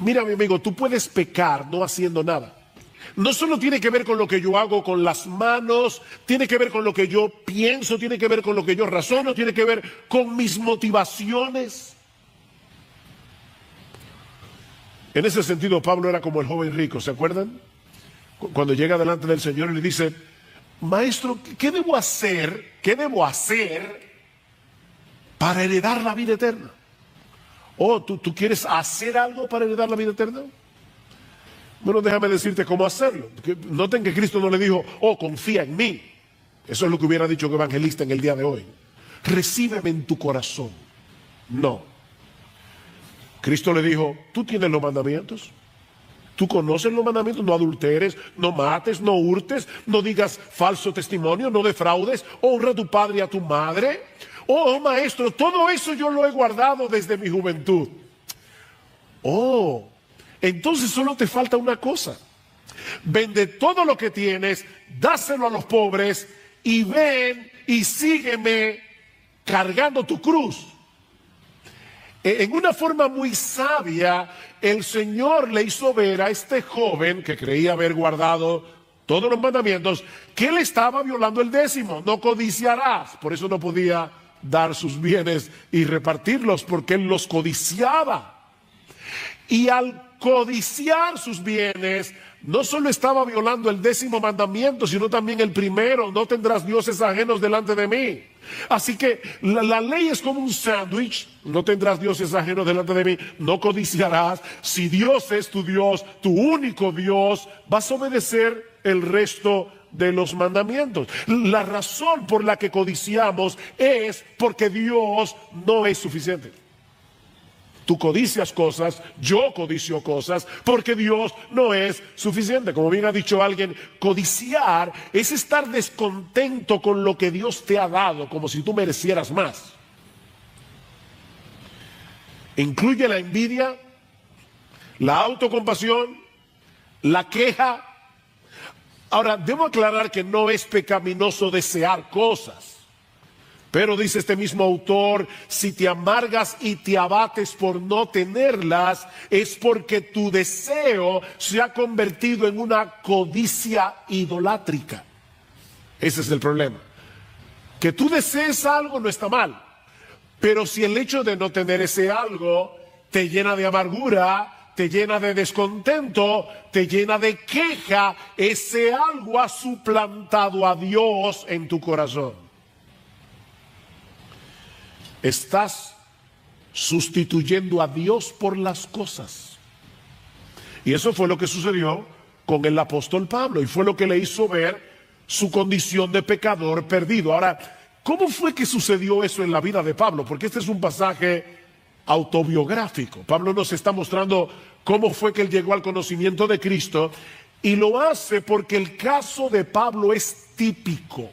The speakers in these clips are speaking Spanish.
Mira, mi amigo, tú puedes pecar no haciendo nada. No solo tiene que ver con lo que yo hago con las manos, tiene que ver con lo que yo pienso, tiene que ver con lo que yo razono, tiene que ver con mis motivaciones. En ese sentido, Pablo era como el joven rico, ¿se acuerdan? Cuando llega delante del Señor y le dice, maestro, ¿qué debo hacer? ¿Qué debo hacer para heredar la vida eterna? Oh, ¿tú quieres hacer algo para heredar la vida eterna? Bueno, déjame decirte cómo hacerlo. Noten que Cristo no le dijo, oh, confía en mí. Eso es lo que hubiera dicho un evangelista en el día de hoy. Recíbeme en tu corazón. No. Cristo le dijo, tú tienes los mandamientos. Tú conoces los mandamientos, no adulteres, no mates, no hurtes, no digas falso testimonio, no defraudes, honra a tu padre y a tu madre. Oh, maestro, todo eso yo lo he guardado desde mi juventud. Oh, entonces solo te falta una cosa. Vende todo lo que tienes, dáselo a los pobres y ven y sígueme cargando tu cruz. En una forma muy sabia, el Señor le hizo ver a este joven que creía haber guardado todos los mandamientos, que él estaba violando el 10º. No codiciarás. Por eso no podía dar sus bienes y repartirlos, porque él los codiciaba. Y al codiciar sus bienes, no solo estaba violando el 10º mandamiento, sino también el primero: no tendrás dioses ajenos delante de mí. Así que la ley es como un sándwich: no tendrás dioses ajenos delante de mí, no codiciarás. Si Dios es tu Dios, tu único Dios, vas a obedecer el resto de los mandamientos. La razón por la que codiciamos es porque Dios no es suficiente. Tú codicias cosas, yo codicio cosas, porque Dios no es suficiente. Como bien ha dicho alguien, codiciar es estar descontento con lo que Dios te ha dado, como si tú merecieras más. Incluye la envidia, la autocompasión, la queja. Ahora, debo aclarar que no es pecaminoso desear cosas. Pero dice este mismo autor, si te amargas y te abates por no tenerlas, es porque tu deseo se ha convertido en una codicia idolátrica. Ese es el problema. Que tú desees algo no está mal, pero si el hecho de no tener ese algo te llena de amargura, te llena de descontento, te llena de queja, ese algo ha suplantado a Dios en tu corazón. Estás sustituyendo a Dios por las cosas. Y eso fue lo que sucedió con el apóstol Pablo, y fue lo que le hizo ver su condición de pecador perdido. Ahora, ¿cómo fue que sucedió eso en la vida de Pablo? Porque este es un pasaje autobiográfico. Pablo nos está mostrando cómo fue que él llegó al conocimiento de Cristo, y lo hace porque el caso de Pablo es típico.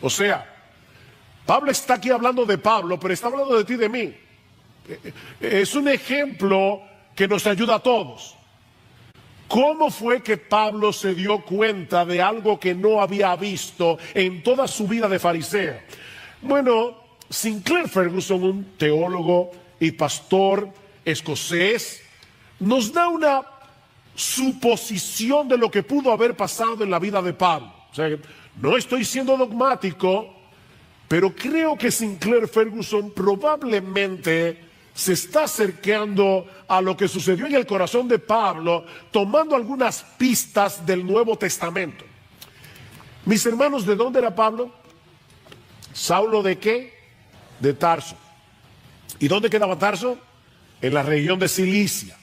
O sea, Pablo está aquí hablando de Pablo, pero está hablando de ti y de mí. Es un ejemplo que nos ayuda a todos. ¿Cómo fue que Pablo se dio cuenta de algo que no había visto en toda su vida de fariseo? Bueno, Sinclair Ferguson, un teólogo y pastor escocés, nos da una suposición de lo que pudo haber pasado en la vida de Pablo. O sea, no estoy siendo dogmático, pero creo que Sinclair Ferguson probablemente se está acercando a lo que sucedió en el corazón de Pablo, tomando algunas pistas del Nuevo Testamento. Mis hermanos, ¿de dónde era Pablo? ¿Saulo de qué? De Tarso. ¿Y dónde quedaba Tarso? En la región de Cilicia.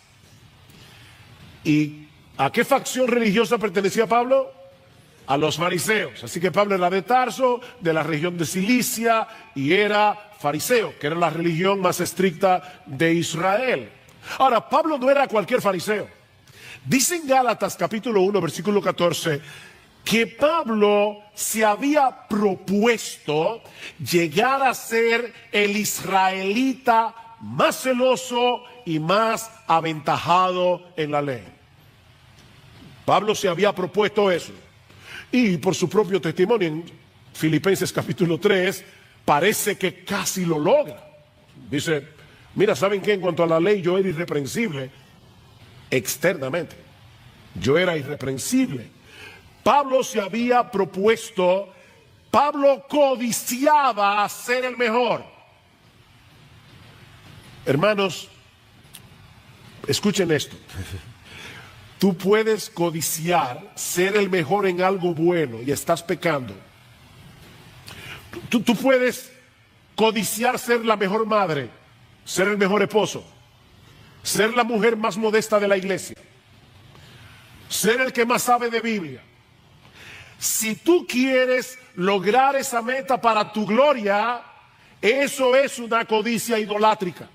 ¿Y a qué facción religiosa pertenecía Pablo? A los fariseos. Así que Pablo era de Tarso, de la región de Cilicia, y era fariseo, que era la religión más estricta de Israel. Ahora, Pablo no era cualquier fariseo. Dice en Gálatas capítulo 1, versículo 14, que Pablo se había propuesto llegar a ser el israelita más celoso y más aventajado en la ley. Pablo se había propuesto eso. Y por su propio testimonio en Filipenses capítulo 3, parece que casi lo logra. Dice, mira, ¿saben qué? En cuanto a la ley yo era irreprensible, externamente. Yo era irreprensible. Pablo se había propuesto, Pablo codiciaba ser el mejor. Hermanos, escuchen esto. Tú puedes codiciar ser el mejor en algo bueno y estás pecando. Tú puedes codiciar ser la mejor madre, ser el mejor esposo, ser la mujer más modesta de la iglesia, ser el que más sabe de Biblia. Si tú quieres lograr esa meta para tu gloria, eso es una codicia idolátrica.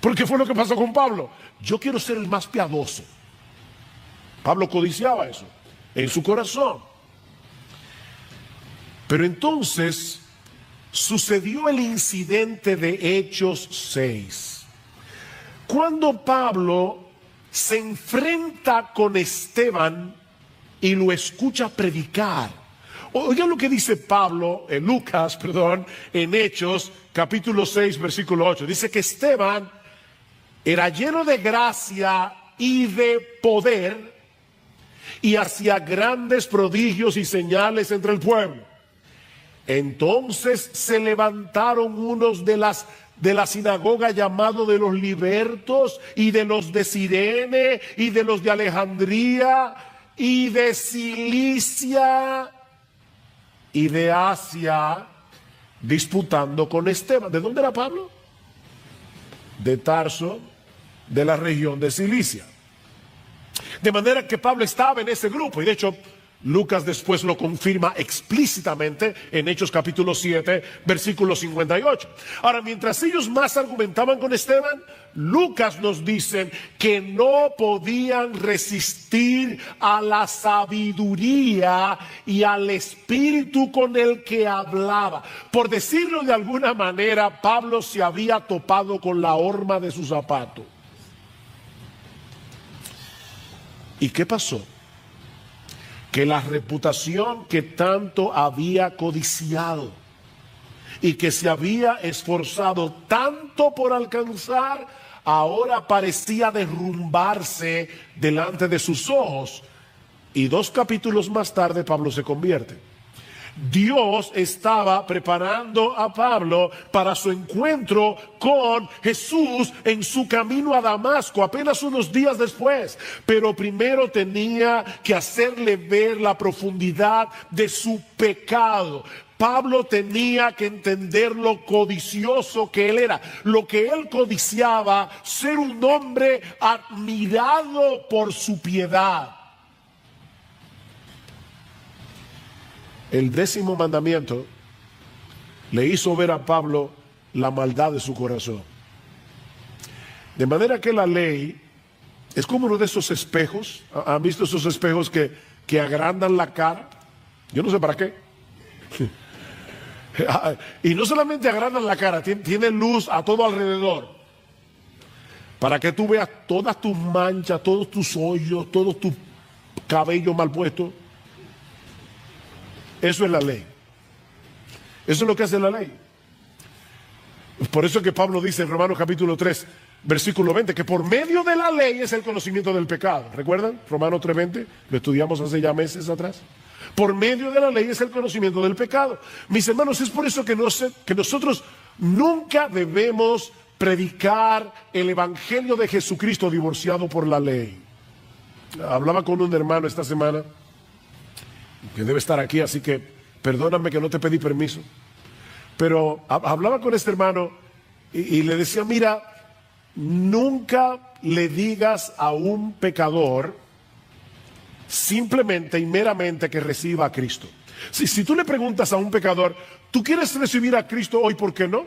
Porque fue lo que pasó con Pablo. Yo quiero ser el más piadoso. Pablo codiciaba eso en su corazón. Pero entonces sucedió el incidente de Hechos 6. Cuando Pablo se enfrenta con Esteban y lo escucha predicar. Oigan lo que dice Pablo, Lucas, en Hechos, capítulo 6, versículo 8. Dice que Esteban era lleno de gracia y de poder y hacía grandes prodigios y señales entre el pueblo. Entonces se levantaron unos de la sinagoga llamado de los libertos y de los de Cirene y de los de Alejandría y de Cilicia y de Asia, disputando con Esteban. ¿De dónde era Pablo? De Tarso, de la región de Cilicia. De manera que Pablo estaba en ese grupo, y de hecho Lucas después lo confirma explícitamente en Hechos capítulo 7, versículo 58. Ahora, mientras ellos más argumentaban con Esteban, Lucas nos dice que no podían resistir a la sabiduría y al espíritu con el que hablaba. Por decirlo de alguna manera, Pablo se había topado con la horma de su zapato. ¿Y qué pasó? Que la reputación que tanto había codiciado y que se había esforzado tanto por alcanzar, ahora parecía derrumbarse delante de sus ojos. Y 2 capítulos más tarde Pablo se convierte. Dios estaba preparando a Pablo para su encuentro con Jesús en su camino a Damasco, apenas unos días después. Pero primero tenía que hacerle ver la profundidad de su pecado. Pablo tenía que entender lo codicioso que él era, lo que él codiciaba, ser un hombre admirado por su piedad. El 10º mandamiento le hizo ver a Pablo la maldad de su corazón. De manera que la ley es como uno de esos espejos. ¿Han visto esos espejos que agrandan la cara? Yo no sé para qué. Y no solamente agrandan la cara, tiene luz a todo alrededor. Para que tú veas todas tus manchas, todos tus hoyos, todo tu cabello mal puesto. Eso es la ley. Eso es lo que hace la ley. Por eso que Pablo dice en Romanos capítulo 3, versículo 20, que por medio de la ley es el conocimiento del pecado. ¿Recuerdan? Romanos 3:20, lo estudiamos hace ya meses atrás. Por medio de la ley es el conocimiento del pecado. Mis hermanos, es por eso que nosotros nunca debemos predicar el evangelio de Jesucristo divorciado por la ley. Hablaba con un hermano esta semana que debe estar aquí, así que perdóname que no te pedí permiso, pero hablaba con este hermano y le decía, mira, nunca le digas a un pecador simplemente y meramente que reciba a Cristo. Si tú le preguntas a un pecador, ¿tú quieres recibir a Cristo hoy? ¿Por qué no?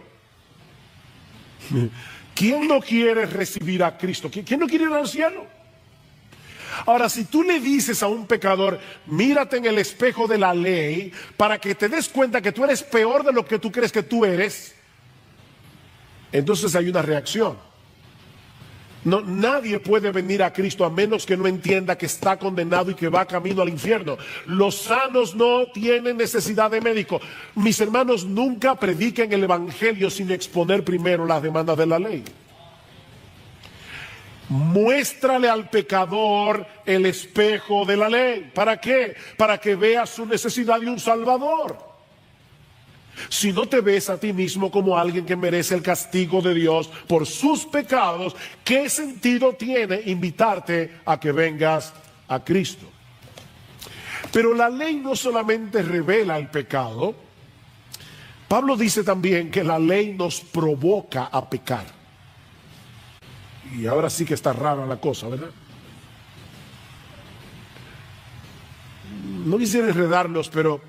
¿Quién no quiere recibir a Cristo? ¿Quién no quiere ir al cielo? Ahora, si tú le dices a un pecador, mírate en el espejo de la ley para que te des cuenta que tú eres peor de lo que tú crees que tú eres, entonces hay una reacción. No, nadie puede venir a Cristo a menos que no entienda que está condenado y que va camino al infierno. Los sanos no tienen necesidad de médico. Mis hermanos, nunca prediquen el evangelio sin exponer primero las demandas de la ley. Muéstrale al pecador el espejo de la ley. ¿Para qué? Para que vea su necesidad de un Salvador. Si no te ves a ti mismo como alguien que merece el castigo de Dios por sus pecados, ¿qué sentido tiene invitarte a que vengas a Cristo? Pero la ley no solamente revela el pecado. Pablo dice también que la ley nos provoca a pecar. Y ahora sí que está rara la cosa, ¿verdad? No quisiera enredarlos, pero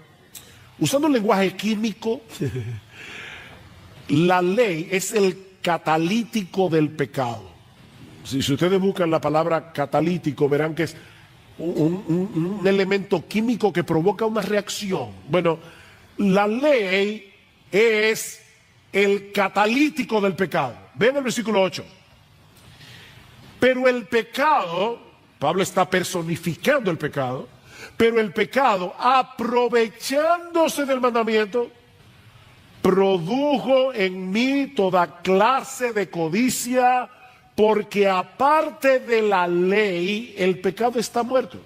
usando un lenguaje químico, la ley es el catalítico del pecado. Si ustedes buscan la palabra catalítico, verán que es un elemento químico que provoca una reacción. Bueno, la ley es el catalítico del pecado. Ven el versículo 8. Pero el pecado, Pablo está personificando el pecado, pero el pecado, aprovechándose del mandamiento, produjo en mí toda clase de codicia, porque aparte de la ley, el pecado está muerto.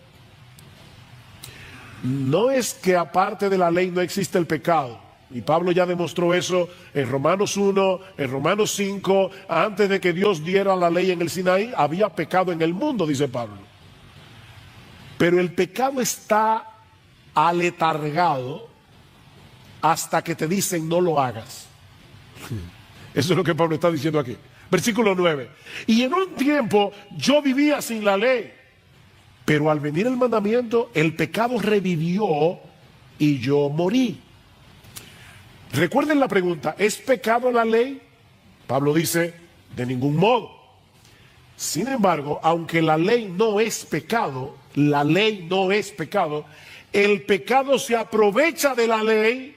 No es que aparte de la ley no existe el pecado. Y Pablo ya demostró eso en Romanos 1, en Romanos 5, antes de que Dios diera la ley en el Sinaí, había pecado en el mundo, dice Pablo. Pero el pecado está aletargado hasta que te dicen no lo hagas. Eso es lo que Pablo está diciendo aquí. Versículo 9. Y en un tiempo yo vivía sin la ley, pero al venir el mandamiento, el pecado revivió y yo morí. Recuerden la pregunta, ¿es pecado la ley? Pablo dice, de ningún modo. Sin embargo, aunque la ley no es pecado, el pecado se aprovecha de la ley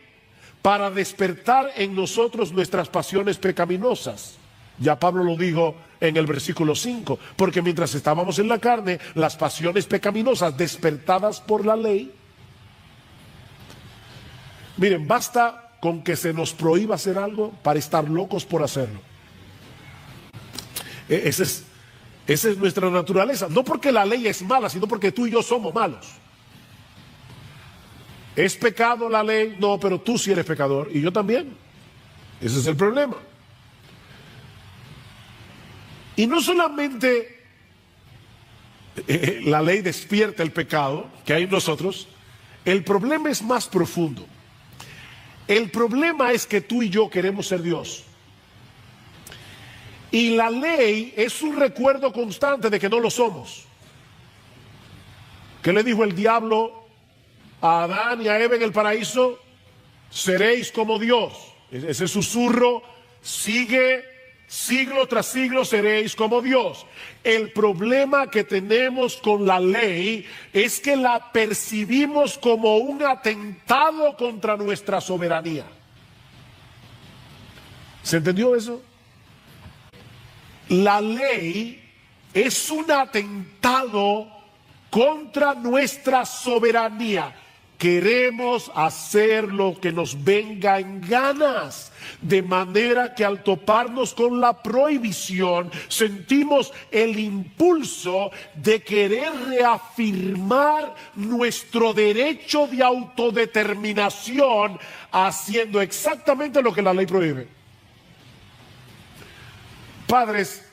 para despertar en nosotros nuestras pasiones pecaminosas. Ya Pablo lo dijo en el versículo 5, porque mientras estábamos en la carne, las pasiones pecaminosas despertadas por la ley. Miren, basta con que se nos prohíba hacer algo para estar locos por hacerlo. Esa es nuestra naturaleza. No porque la ley es mala, sino porque tú y yo somos malos. ¿Es pecado la ley? No, pero tú sí eres pecador y yo también. Ese es el problema. Y no solamente la ley despierta el pecado que hay en nosotros, el problema es más profundo. El problema es que tú y yo queremos ser Dios. Y la ley es un recuerdo constante de que no lo somos. ¿Qué le dijo el diablo a Adán y a Eva en el paraíso? Seréis como Dios. Ese susurro sigue siglo tras siglo, seréis como Dios. El problema que tenemos con la ley es que la percibimos como un atentado contra nuestra soberanía. ¿Se entendió eso? La ley es un atentado contra nuestra soberanía. Queremos hacer lo que nos venga en ganas, de manera que al toparnos con la prohibición sentimos el impulso de querer reafirmar nuestro derecho de autodeterminación haciendo exactamente lo que la ley prohíbe. Padres,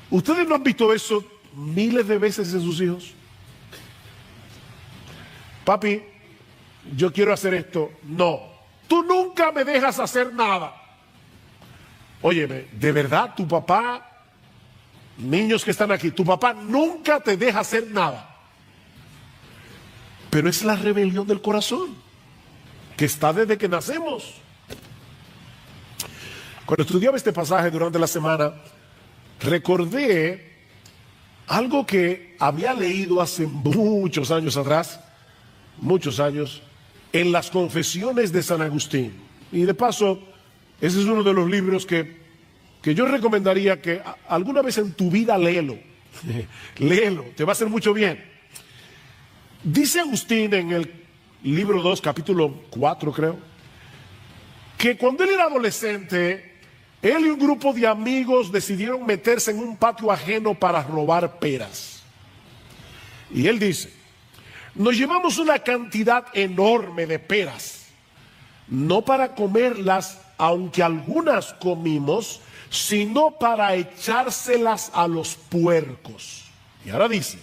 ¿ustedes no han visto eso miles de veces en sus hijos? Papi, yo quiero hacer esto. No, tú nunca me dejas hacer nada. Óyeme, de verdad, tu papá, niños que están aquí, tu papá nunca te deja hacer nada. Pero es la rebelión del corazón, que está desde que nacemos. Cuando estudiaba este pasaje durante la semana, recordé algo que había leído hace muchos años atrás, en las Confesiones de San Agustín. Y de paso, ese es uno de los libros que yo recomendaría que alguna vez en tu vida léelo. Léelo, te va a hacer mucho bien. Dice Agustín en el libro 2, capítulo 4 creo, que cuando él era adolescente, Él y un grupo de amigos decidieron meterse en un patio ajeno para robar peras. Y él dice, nos llevamos una cantidad enorme de peras, no para comerlas, aunque algunas comimos, sino para echárselas a los puercos. Y ahora dice,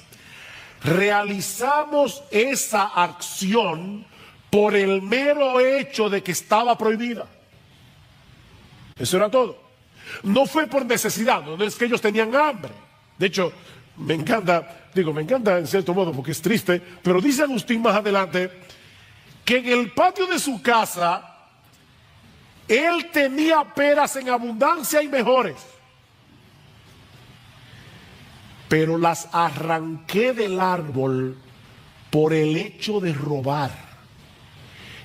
realizamos esa acción por el mero hecho de que estaba prohibida. Eso era todo. No fue por necesidad, no es que ellos tenían hambre. De hecho, me encanta en cierto modo porque es triste, pero dice Agustín más adelante que en el patio de su casa él tenía peras en abundancia y mejores, pero las arranqué del árbol por el hecho de robar.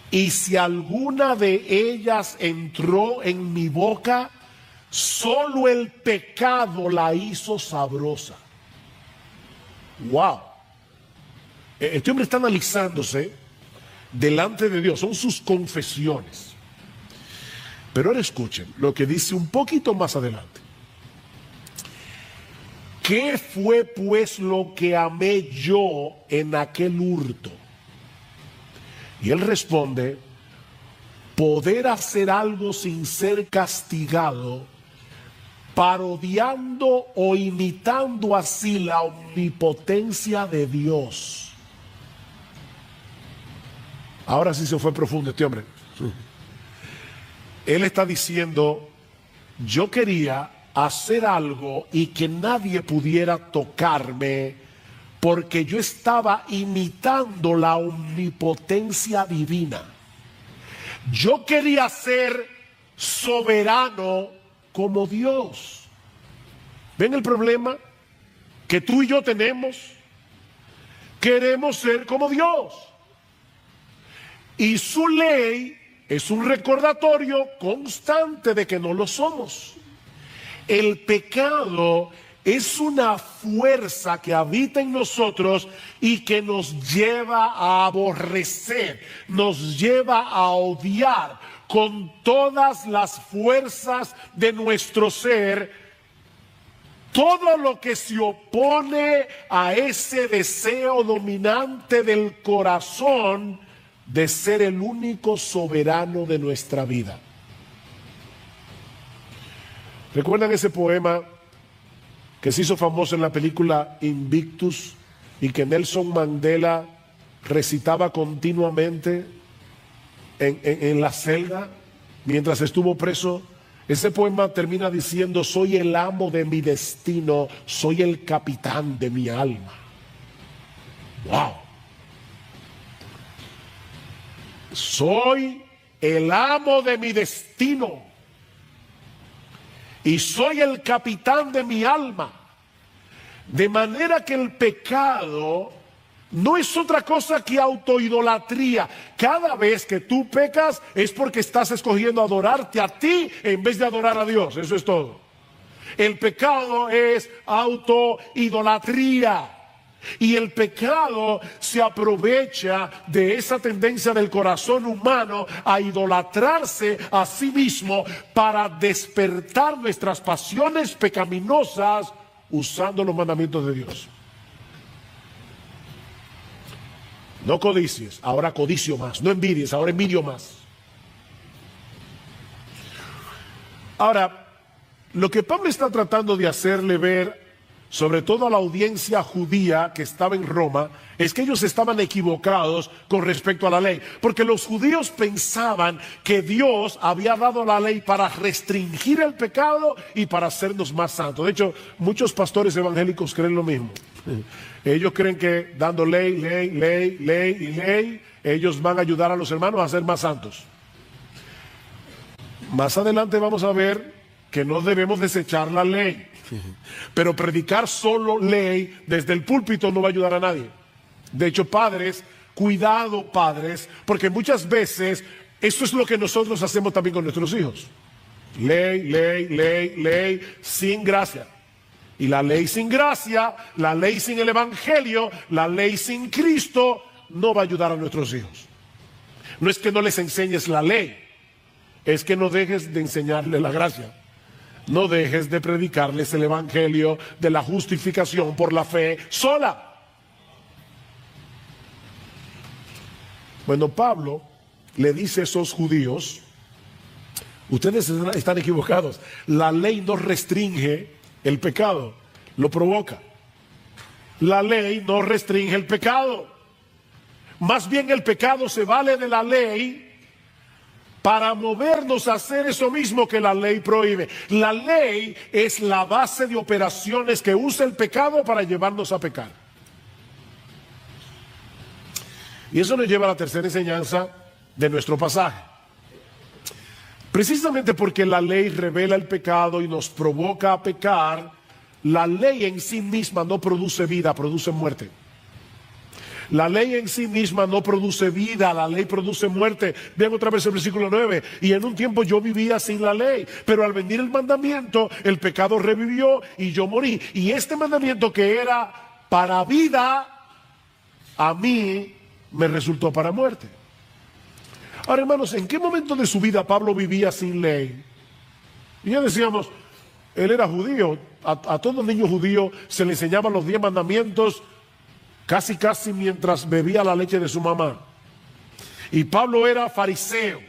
Y si alguna de ellas entró en mi boca, solo el pecado la hizo sabrosa. ¡Wow! Este hombre está analizándose delante de Dios, son sus confesiones. Pero ahora escuchen lo que dice un poquito más adelante. ¿Qué fue pues lo que amé yo en aquel hurto? Y él responde, poder hacer algo sin ser castigado, parodiando o imitando así la omnipotencia de Dios. Ahora sí se fue profundo este hombre. Él está diciendo, yo quería hacer algo y que nadie pudiera tocarme, porque yo estaba imitando la omnipotencia divina. Yo quería ser soberano como Dios. ¿Ven el problema que tú y yo tenemos? Queremos ser como Dios. Y su ley es un recordatorio constante de que no lo somos. El pecado es una fuerza que habita en nosotros y que nos lleva a aborrecer, nos lleva a odiar con todas las fuerzas de nuestro ser todo lo que se opone a ese deseo dominante del corazón de ser el único soberano de nuestra vida. ¿Recuerdan ese poema que se hizo famoso en la película Invictus y que Nelson Mandela recitaba continuamente en la celda mientras estuvo preso? Ese poema termina diciendo, soy el amo de mi destino, soy el capitán de mi alma. ¡Wow! Soy el amo de mi destino y soy el capitán de mi alma. De manera que el pecado no es otra cosa que autoidolatría. Cada vez que tú pecas es porque estás escogiendo adorarte a ti en vez de adorar a Dios. Eso es todo. El pecado es autoidolatría. Y el pecado se aprovecha de esa tendencia del corazón humano a idolatrarse a sí mismo para despertar nuestras pasiones pecaminosas usando los mandamientos de Dios. No codicies, ahora codicio más. No envidies, ahora envidio más. Ahora, lo que Pablo está tratando de hacerle ver, sobre todo a la audiencia judía que estaba en Roma, es que ellos estaban equivocados con respecto a la ley, porque los judíos pensaban que Dios había dado la ley para restringir el pecado y para hacernos más santos. De hecho, muchos pastores evangélicos creen lo mismo. Ellos creen que dando ley, ellos van a ayudar a los hermanos a ser más santos. Más adelante vamos a ver que no debemos desechar la ley. Pero predicar solo ley desde el púlpito no va a ayudar a nadie. De hecho, padres, cuidado padres, porque muchas veces esto es lo que nosotros hacemos también con nuestros hijos. Ley, sin gracia. Y la ley sin gracia, la ley sin el evangelio, la ley sin Cristo, no va a ayudar a nuestros hijos. No es que no les enseñes la ley, es que no dejes de enseñarles la gracia. no dejes de predicarles el evangelio de la justificación por la fe sola. Bueno, Pablo le dice a esos judíos: ustedes están equivocados. La ley no restringe el pecado, lo provoca. La ley no restringe el pecado. Más bien el pecado se vale de la ley para movernos a hacer eso mismo que la ley prohíbe. La ley es la base de operaciones que usa el pecado para llevarnos a pecar. Y eso nos lleva a la tercera enseñanza de nuestro pasaje. Precisamente porque la ley revela el pecado y nos provoca a pecar, la ley en sí misma no produce vida, produce muerte. La ley en sí misma no produce vida, la ley produce muerte. Vean otra vez el versículo 9. Y en un tiempo yo vivía sin la ley, pero al venir el mandamiento, el pecado revivió y yo morí. Y este mandamiento que era para vida, a mí me resultó para muerte. Ahora, hermanos, ¿en qué momento de su vida Pablo vivía sin ley? Y ya decíamos, él era judío. A todo niño judío se le enseñaban los 10 mandamientos casi mientras bebía la leche de su mamá. Y Pablo era fariseo,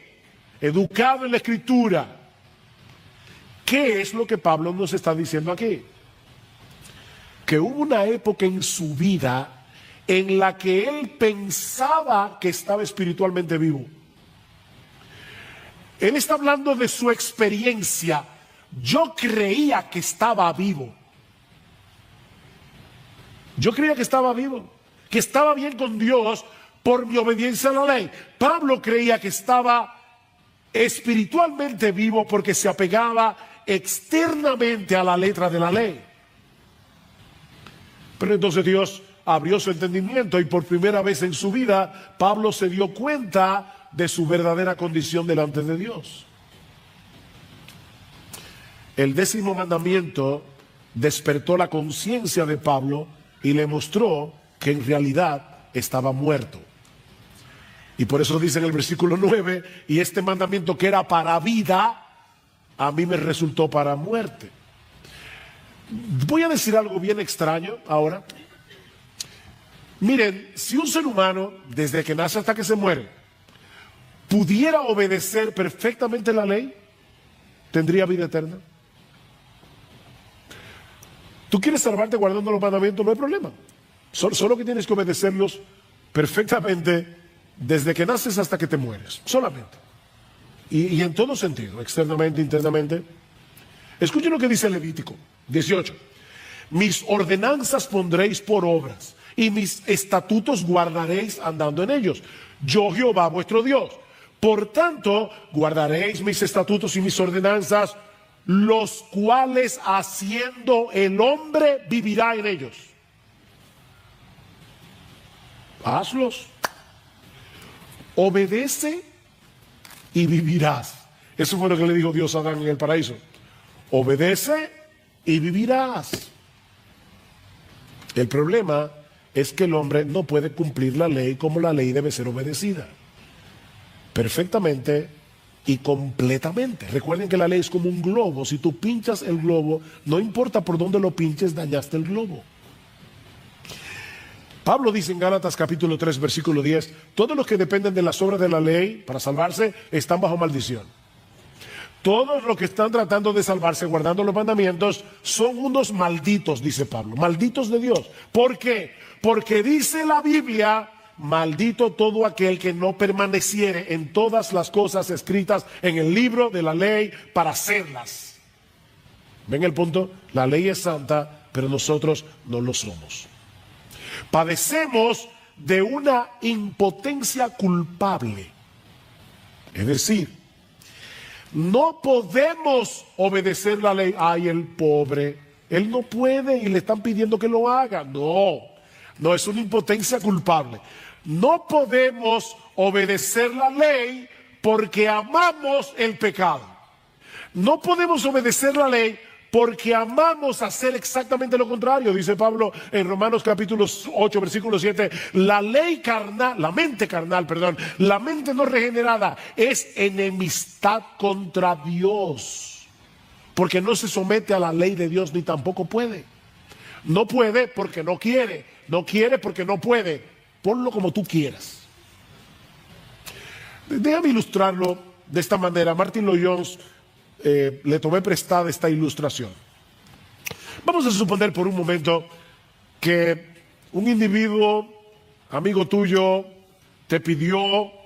educado en la escritura. ¿Qué es lo que Pablo nos está diciendo aquí? Que hubo una época en su vida en la que él pensaba que estaba espiritualmente vivo. Él está hablando de su experiencia. Yo creía que estaba vivo. Yo creía que estaba vivo, que estaba bien con Dios por mi obediencia a la ley. Pablo creía que estaba espiritualmente vivo porque se apegaba externamente a la letra de la ley. Pero entonces Dios abrió su entendimiento y por primera vez en su vida Pablo se dio cuenta de su verdadera condición delante de Dios. El 10º mandamiento despertó la conciencia de Pablo y le mostró que en realidad estaba muerto. Y por eso dice en el versículo 9, y este mandamiento que era para vida, a mí me resultó para muerte. Voy a decir algo bien extraño ahora. Miren, si un ser humano, desde que nace hasta que se muere, pudiera obedecer perfectamente la ley, tendría vida eterna. Tú quieres salvarte guardando los mandamientos, no hay problema. Solo que tienes que obedecerlos perfectamente desde que naces hasta que te mueres. Solamente. Y en todo sentido, externamente, internamente. Escuchen lo que dice Levítico 18. Mis ordenanzas pondréis por obras y mis estatutos guardaréis andando en ellos. Yo, Jehová, vuestro Dios. Por tanto, guardaréis mis estatutos y mis ordenanzas, los cuales haciendo el hombre vivirá en ellos. Hazlos. Obedece y vivirás. Eso fue lo que le dijo Dios a Adán en el paraíso. Obedece y vivirás. El problema es que el hombre no puede cumplir la ley como la ley debe ser obedecida. Perfectamente y completamente. Recuerden que la ley es como un globo. Si tú pinchas el globo, no importa por dónde lo pinches, dañaste el globo. Pablo dice en Gálatas capítulo 3 versículo 10, todos los que dependen de las obras de la ley para salvarse están bajo maldición. Todos los que están tratando de salvarse guardando los mandamientos son unos malditos, dice Pablo, malditos de Dios. ¿Por qué? Porque dice la Biblia, maldito todo aquel que no permaneciere en todas las cosas escritas en el libro de la ley para hacerlas. ¿Ven el punto? La ley es santa, pero nosotros no lo somos. Padecemos de una impotencia culpable. Es decir, no podemos obedecer la ley. Ay, el pobre, él no puede y le están pidiendo que lo haga. No es una impotencia culpable. No podemos obedecer la ley porque amamos el pecado. No podemos obedecer la ley porque amamos hacer exactamente lo contrario. Dice Pablo en Romanos capítulo 8 versículo 7, la mente no regenerada es enemistad contra Dios. porque no se somete a la ley de Dios ni tampoco puede. No puede porque no quiere, no quiere porque no puede. Ponlo como tú quieras. Déjame ilustrarlo de esta manera. Martin Lloyd-Jones le tomé prestada esta ilustración. Vamos a suponer por un momento que un individuo, amigo tuyo, te pidió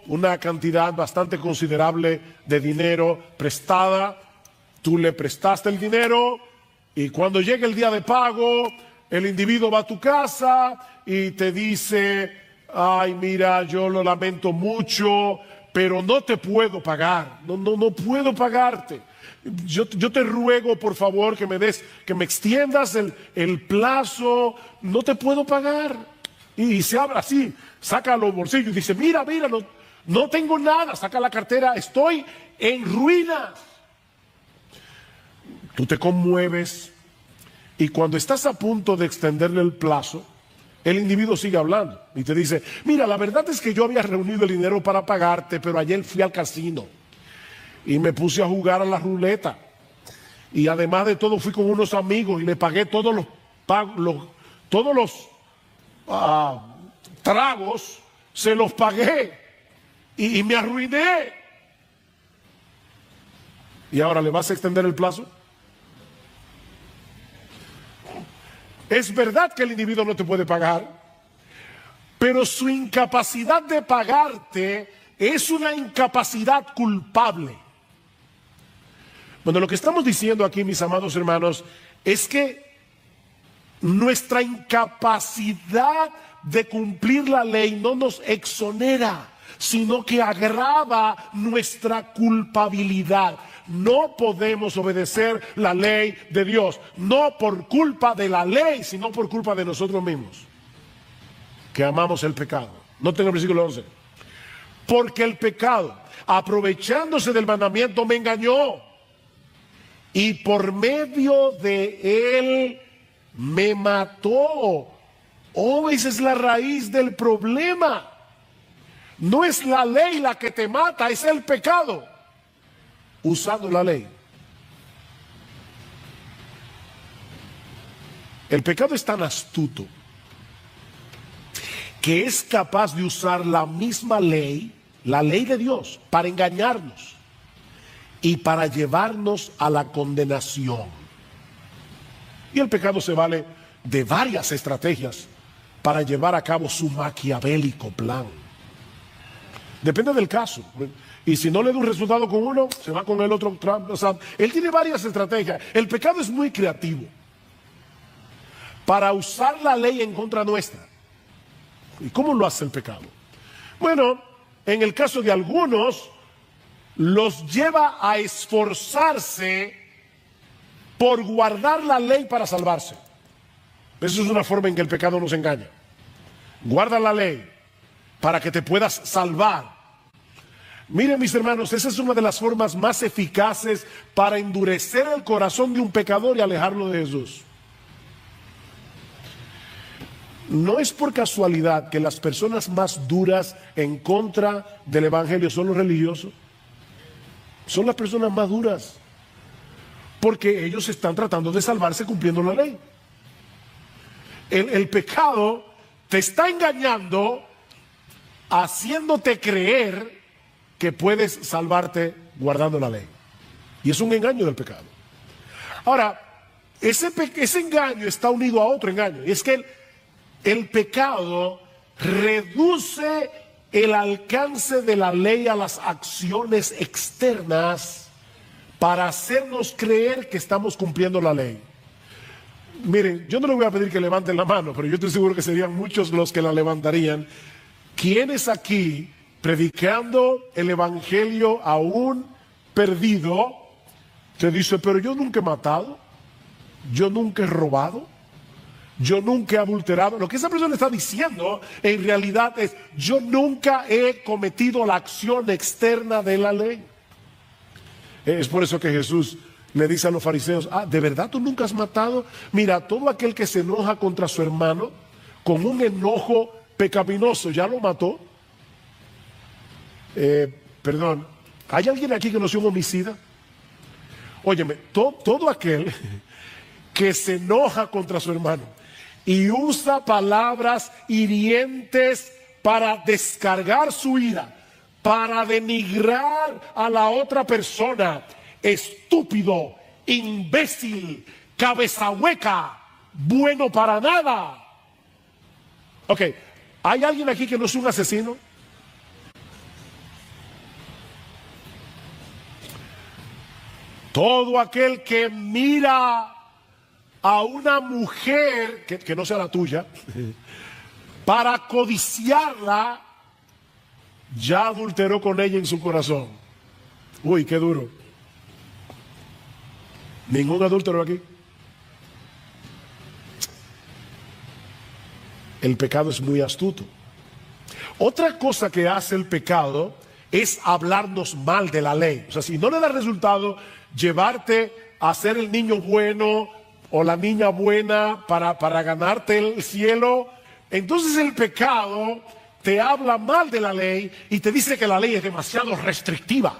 una cantidad bastante considerable de dinero prestada. Tú le prestaste el dinero y cuando llega el día de pago, el individuo va a tu casa y te dice: ay, mira, yo lo lamento mucho, pero no te puedo pagar, no puedo pagarte. Yo te ruego, por favor, que me extiendas el plazo, no te puedo pagar. Y se abre así, saca los bolsillos y dice: mira, no tengo nada, saca la cartera, estoy en ruinas. Tú te conmueves y cuando estás a punto de extenderle el plazo, el individuo sigue hablando y te dice: mira, la verdad es que yo había reunido el dinero para pagarte, pero ayer fui al casino y me puse a jugar a la ruleta. Y además de todo fui con unos amigos y le pagué todos los tragos, se los pagué y me arruiné. ¿Y ahora le vas a extender el plazo? Es verdad que el individuo no te puede pagar, pero su incapacidad de pagarte es una incapacidad culpable. Bueno, lo que estamos diciendo aquí, mis amados hermanos, es que nuestra incapacidad de cumplir la ley no nos exonera, sino que agrava nuestra culpabilidad. No podemos obedecer la ley de Dios, no por culpa de la ley, sino por culpa de nosotros mismos, que amamos el pecado. Noten el versículo 11. Porque el pecado, aprovechándose del mandamiento, me engañó, y por medio de él me mató. Oh, esa es la raíz del problema. No es la ley la que te mata, es el pecado usando la ley. El pecado es tan astuto que es capaz de usar la misma ley, la ley de Dios, para engañarnos y para llevarnos a la condenación. Y el pecado se vale de varias estrategias para llevar a cabo su maquiavélico plan. Depende del caso. Y si no le da un resultado con uno, se va con el otro. O sea, él tiene varias estrategias. El pecado es muy creativo para usar la ley en contra nuestra. ¿Y cómo lo hace el pecado? Bueno, en el caso de algunos, los lleva a esforzarse por guardar la ley para salvarse. Eso es una forma en que el pecado nos engaña. Guarda la ley para que te puedas salvar. Miren, mis hermanos, esa es una de las formas más eficaces para endurecer el corazón de un pecador y alejarlo de Jesús. No es por casualidad que las personas más duras en contra del evangelio son los religiosos. Son las personas más duras, porque ellos están tratando de salvarse cumpliendo la ley. El pecado te está engañando, haciéndote creer que puedes salvarte guardando la ley. Y es un engaño del pecado. Ahora, ese engaño está unido a otro engaño. Y es que el pecado reduce el alcance de la ley a las acciones externas para hacernos creer que estamos cumpliendo la ley. Miren, yo no les voy a pedir que levanten la mano, pero yo estoy seguro que serían muchos los que la levantarían. ¿Quiénes aquí, predicando el evangelio a un perdido, te dice: pero yo nunca he matado, yo nunca he robado, yo nunca he adulterado? Lo que esa persona está diciendo en realidad es: yo nunca he cometido la acción externa de la ley. Es por eso que Jesús le dice a los fariseos: ¿de verdad tú nunca has matado? Mira, todo aquel que se enoja contra su hermano con un enojo pecaminoso ya lo mató. Perdón, ¿hay alguien aquí que no sea un homicida? Óyeme, todo aquel que se enoja contra su hermano y usa palabras hirientes para descargar su ira, para denigrar a la otra persona, estúpido, imbécil, cabeza hueca, bueno para nada. Ok, ¿hay alguien aquí que no es un asesino? Todo aquel que mira a una mujer que no sea la tuya para codiciarla, ya adulteró con ella en su corazón. Uy, qué duro. Ningún adúltero aquí. El pecado es muy astuto. Otra cosa que hace el pecado es hablarnos mal de la ley. O sea, si no le da resultado llevarte a ser el niño bueno o la niña buena para ganarte el cielo, entonces el pecado te habla mal de la ley y te dice que la ley es demasiado restrictiva,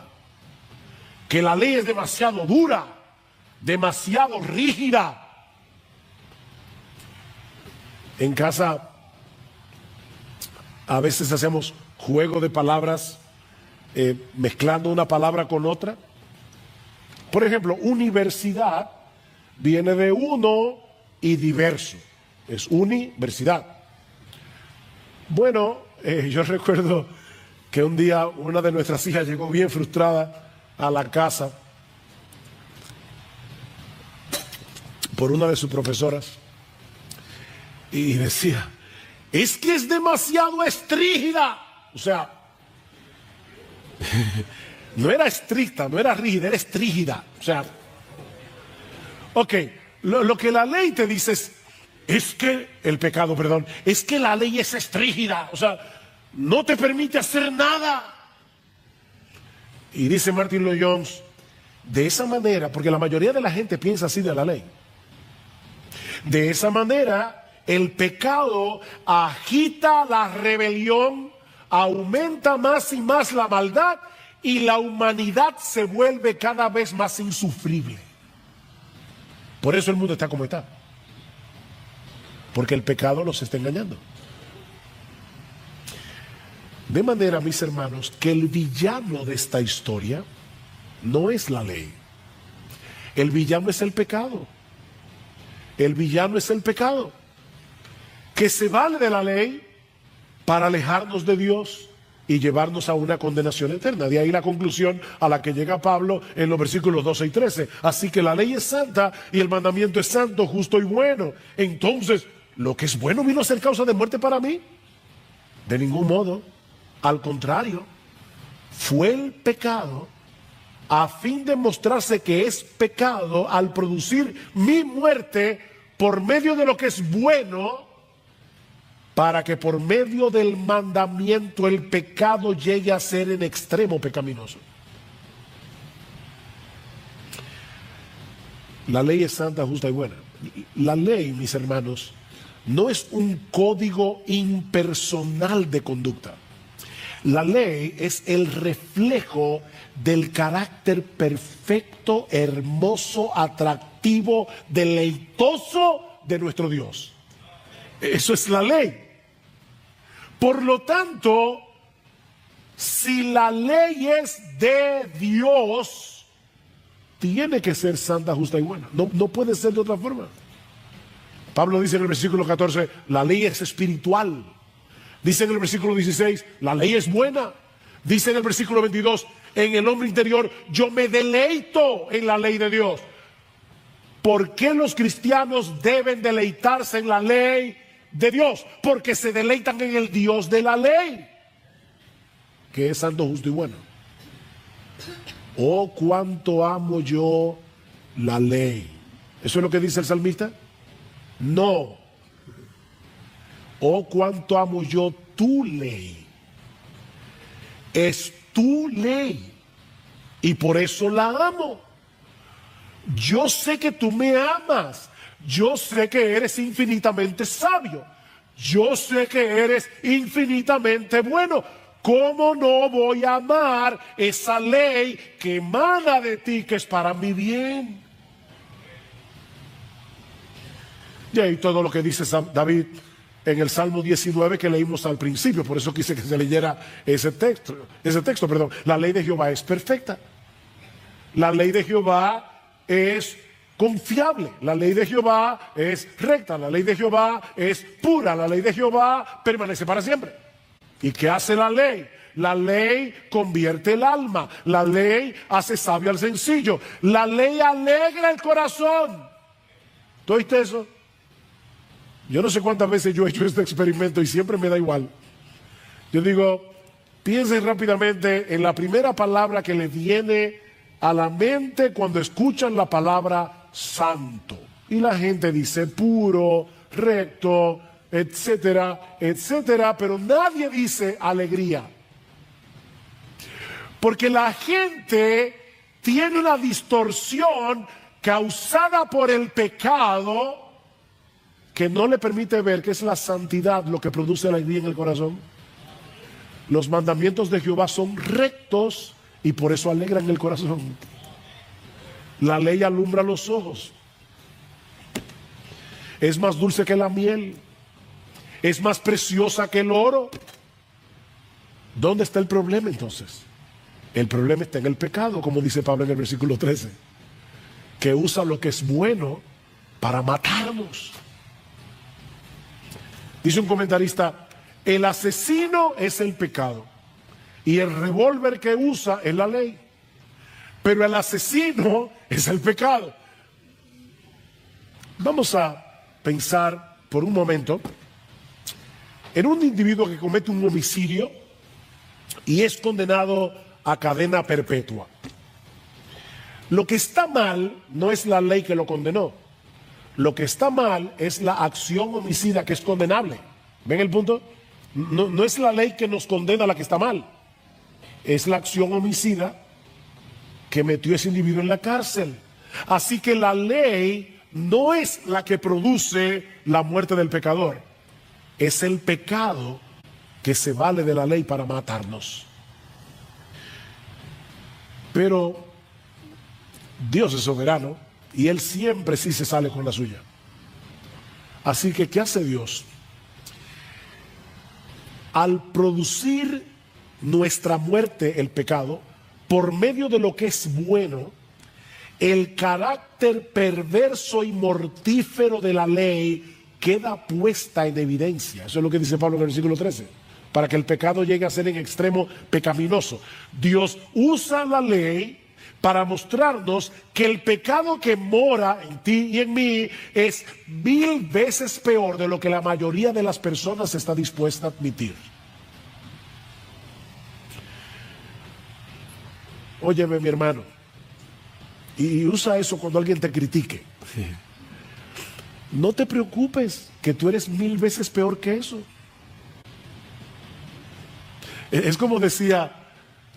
que la ley es demasiado dura, demasiado rígida. En casa a veces hacemos juego de palabras, mezclando una palabra con otra. Por ejemplo, universidad viene de uno y diverso. Es universidad. Bueno, yo recuerdo que un día una de nuestras hijas llegó bien frustrada a la casa por una de sus profesoras y decía, es que es demasiado estrígida. O sea, no era estricta, no era rígida, era estrígida. O sea, ok, lo que la ley te dice es que, el pecado, perdón, es que la ley es estrígida. O sea, no te permite hacer nada. Y dice Martin Lloyd-Jones, de esa manera, porque la mayoría de la gente piensa así de la ley, de esa manera el pecado agita la rebelión, aumenta más y más la maldad y la humanidad se vuelve cada vez más insufrible. Por eso el mundo está como está, porque el pecado nos está engañando. De manera, mis hermanos, que el villano de esta historia no es la ley. El villano es el pecado. El villano es el pecado, que se vale de la ley para alejarnos de Dios y llevarnos a una condenación eterna. De ahí la conclusión a la que llega Pablo en los versículos 12 y 13. Así que la ley es santa y el mandamiento es santo, justo y bueno. Entonces, ¿lo que es bueno vino a ser causa de muerte para mí? De ningún modo. Al contrario, fue el pecado, a fin de mostrarse que es pecado, al producir mi muerte por medio de lo que es bueno, para que por medio del mandamiento el pecado llegue a ser en extremo pecaminoso. La ley es santa, justa y buena. La ley, mis hermanos, no es un código impersonal de conducta. La ley es el reflejo del carácter perfecto, hermoso, atractivo, deleitoso de nuestro Dios. Eso es la ley. Por lo tanto, si la ley es de Dios, tiene que ser santa, justa y buena. No puede ser de otra forma. Pablo dice en el versículo 14, la ley es espiritual. Dice en el versículo 16, la ley es buena. Dice en el versículo 22, en el hombre interior, yo me deleito en la ley de Dios. ¿Por qué los cristianos deben deleitarse en la ley de Dios? Porque se deleitan en el Dios de la ley, que es santo, justo y bueno. Oh, cuánto amo yo la ley. ¿Eso es lo que dice el salmista? No. Oh, cuánto amo yo tu ley. Es tu ley y por eso la amo. Yo sé que tú me amas. Yo sé que eres infinitamente sabio. Yo sé que eres infinitamente bueno. ¿cómo no voy a amar esa ley que emana de ti, que es para mi bien? Y ahí todo lo que dice David en el Salmo 19 que leímos al principio, por eso quise que se leyera ese texto, perdón. La ley de Jehová es perfecta. La ley de Jehová es confiable. La ley de Jehová es recta. La ley de Jehová es pura. La ley de Jehová permanece para siempre. ¿Y qué hace la ley? La ley convierte el alma. La ley hace sabio al sencillo. La ley alegra el corazón. ¿Tú oíste eso? Yo no sé cuántas veces yo he hecho este experimento y siempre me da igual. Yo digo, piensen rápidamente en la primera palabra que le viene a la mente cuando escuchan la palabra santo. Y la gente dice puro, recto, etcétera, etcétera, pero nadie dice alegría. Porque la gente tiene una distorsión causada por el pecado que no le permite ver que es la santidad lo que produce alegría en el corazón. Los mandamientos de Jehová son rectos y por eso alegran el corazón. La ley alumbra los ojos. Es más dulce que la miel. Es más preciosa que el oro. ¿Dónde está el problema entonces? El problema está en el pecado, como dice Pablo en el versículo 13, que usa lo que es bueno para matarnos. Dice un comentarista, el asesino es el pecado y el revólver que usa es la ley, pero el asesino es el pecado. Vamos a pensar por un momento en un individuo que comete un homicidio y es condenado a cadena perpetua. Lo que está mal no es la ley que lo condenó. Lo que está mal es la acción homicida que es condenable. ¿Ven el punto? No es la ley que nos condena la que está mal. Es la acción homicida que metió a ese individuo en la cárcel. Así que la ley no es la que produce la muerte del pecador. Es el pecado que se vale de la ley para matarnos. Pero Dios es soberano y Él siempre sí se sale con la suya. Así que, ¿qué hace Dios? Al producir nuestra muerte, el pecado, por medio de lo que es bueno, el carácter perverso y mortífero de la ley queda puesta en evidencia. Eso es lo que dice Pablo en el versículo 13. Para que el pecado llegue a ser en extremo pecaminoso. Dios usa la ley para mostrarnos que el pecado que mora en ti y en mí es 1000 veces peor de lo que la mayoría de las personas está dispuesta a admitir. Óyeme, mi hermano, y usa eso cuando alguien te critique. No te preocupes, que tú eres 1000 veces peor que eso. Es como decía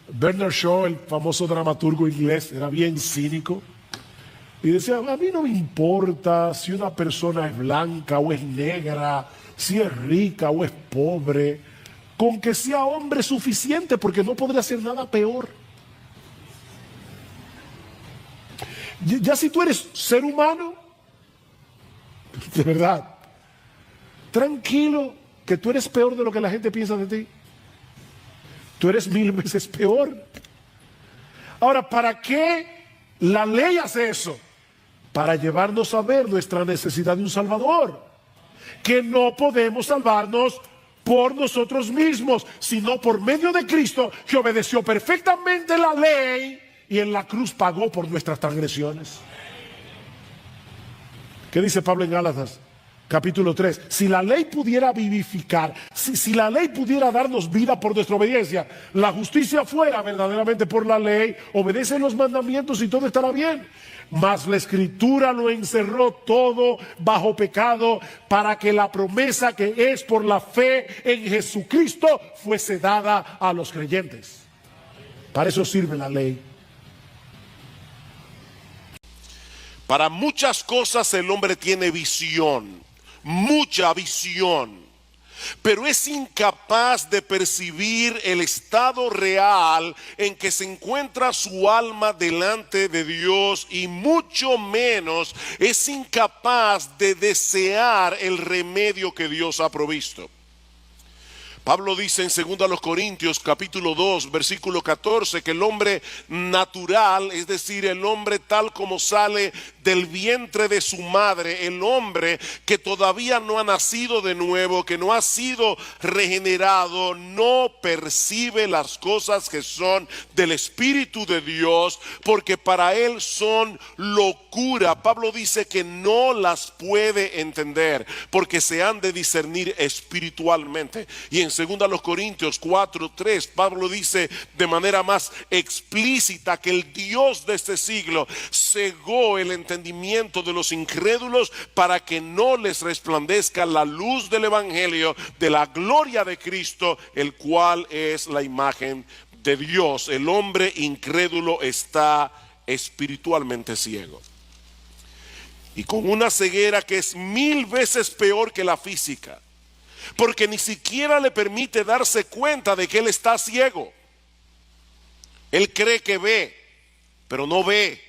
Bernard Shaw, el famoso dramaturgo inglés, era bien cínico, y decía, a mí no me importa si una persona es blanca o es negra, si es rica o es pobre, con que sea hombre suficiente, porque no podría hacer nada peor. Ya si tú eres ser humano, de verdad, tranquilo, que tú eres peor de lo que la gente piensa de ti. Tú eres 1000 veces peor. Ahora, ¿para qué la ley hace eso? Para llevarnos a ver nuestra necesidad de un Salvador. Que no podemos salvarnos por nosotros mismos, sino por medio de Cristo, que obedeció perfectamente la ley y en la cruz pagó por nuestras transgresiones. ¿Qué dice Pablo en Gálatas? Capítulo 3, si la ley pudiera vivificar, si la ley pudiera darnos vida por nuestra obediencia, la justicia fuera verdaderamente por la ley, obedecen los mandamientos y todo estará bien. Mas la Escritura lo encerró todo bajo pecado para que la promesa que es por la fe en Jesucristo fuese dada a los creyentes. Para eso sirve la ley. Para muchas cosas el hombre tiene visión, mucha visión, pero es incapaz de percibir el estado real en que se encuentra su alma delante de Dios, y mucho menos es incapaz de desear el remedio que Dios ha provisto. Pablo dice en 2 Corintios capítulo 2 versículo 14 que el hombre natural, es decir, el hombre tal como sale del vientre de su madre, el hombre que todavía no ha nacido de nuevo, que no ha sido regenerado, no percibe las cosas que son del Espíritu de Dios, porque para él son locura. Pablo dice que no las puede entender porque se han de discernir espiritualmente. Y en 2 Corintios 4:3 Pablo dice de manera más explícita que el Dios de este siglo cegó el entendimiento de los incrédulos para que no les resplandezca la luz del evangelio de la gloria de Cristo, el cual es la imagen de Dios. El hombre incrédulo está espiritualmente ciego, y con una ceguera que es 1000 veces peor que la física, porque ni siquiera le permite darse cuenta de que él está ciego. Él cree que ve, pero no ve.